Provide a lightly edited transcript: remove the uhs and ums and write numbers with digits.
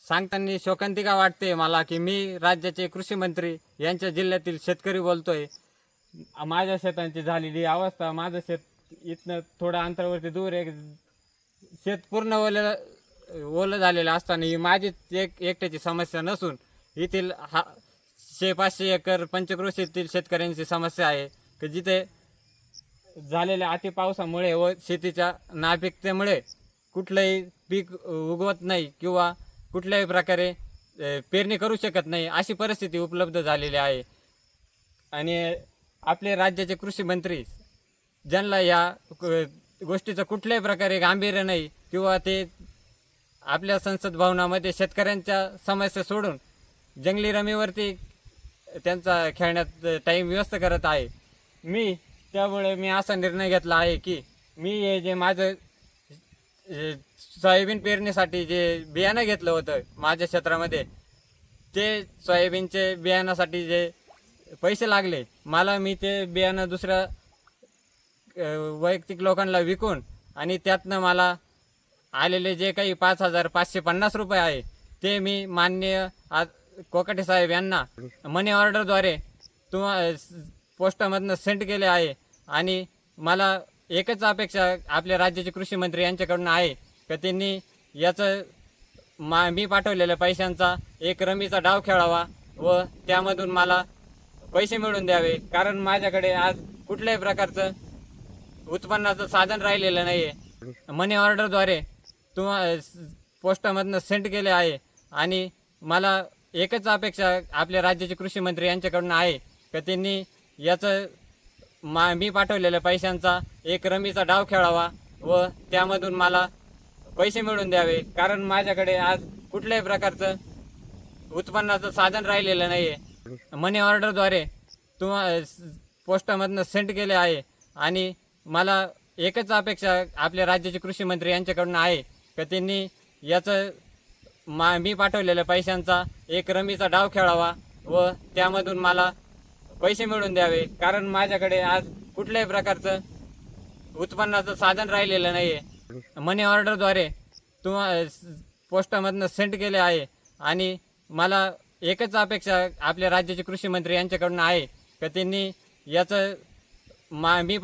सांगताना शोकांतिका वाटते मला की मी राज्याचे कृषी मंत्री यांच्या जिल्ह्यातील शेतकरी बोलतोय। माझ्या शेतांची झालेली अवस्था, माझं शेत इथनं थोड्या अंतरावरती दूर एक शेत पूर्ण ओलं झालेलं असताना ही माझीच एकट्याची समस्या नसून येथील 500 एकर पंचक्रोशीतील शेतकऱ्यांची समस्या आहे की जिथे झालेल्या अतिपावसामुळे व शेतीच्या नापिकतेमुळे कुठलंही पीक उगवत नाही किंवा कुठल्याही प्रकारे पेरणी करू शकत नाही अशी परिस्थिती उपलब्ध झालेली आहे। आणि आपले राज्याचे कृषी मंत्री ज्यांना या गोष्टीचं कुठल्याही प्रकारे गांभीर्य नाही किंवा ते आपल्या संसद भवनामध्ये शेतकऱ्यांच्या समस्या सोडून जंगली रमीवरती त्यांचा खेळण्यात टाईम व्यस्त करत आहे। त्यामुळे मी असा निर्णय घेतला आहे की मी हे जे माझं सोयाबीन पेरणीसाठी जे बियाणं घेतलं होतं माझ्या क्षेत्रामध्ये, ते सोयाबीनचे बियाणासाठी जे पैसे लागले मला, मी ते बियाणं दुसऱ्या वैयक्तिक लोकांना विकून आणि त्यातनं मला आलेले जे काही 5,550 रुपये आहे ते मी माननीय कोकाटे साहेब यांना मनी ऑर्डरद्वारे पोस्टामधनं सेंड केले आहे। आणि मला एकच अपेक्षा आपल्या राज्याचे कृषी मंत्री यांच्याकडून आहे की त्यांनी याचं मी पाठवलेल्या पैशांचा एक रमीचा डाव खेळावा व त्यामधून मला पैसे मिळवून द्यावे, कारण माझ्याकडे आज कुठल्याही प्रकारचं उत्पन्नाचं साधन राहिलेलं नाही आहे। मनी ऑर्डरद्वारे पोस्टामधनं सेंड केले आहे आणि मला एकच अपेक्षा आपल्या राज्याचे कृषी मंत्री यांच्याकडून आहे की त्यांनी याचं मी पाठवलेल्या पैशांचा एक रमीचा डाव खेळावा व त्यामधून मला पैसे मिळवून द्यावे, कारण माझ्याकडे आज कुठल्याही प्रकारचं उत्पन्नाचं साधन राहिलेलं नाही आहे। मनी ऑर्डरद्वारे पोस्टामधनं सेंड केले आहे आणि मला एकच अपेक्षा आपल्या राज्याचे कृषी मंत्री यांच्याकडून आहे की त्यांनी याचं मी पाठवलेल्या पैशांचा एक रमीचा डाव खेळावा व त्यामधून मला पैसे मिळवून द्यावे, कारण माझ्याकडे आज कुठल्याही प्रकारचं उत्पन्नाचं साधन राहिलेलं नाही आहे। मनी ऑर्डरद्वारे पोस्टामधनं सेंड केले आहे आणि मला एकच अपेक्षा आपल्या राज्याचे कृषी मंत्री यांच्याकडून आहे की त्यांनी याचं मी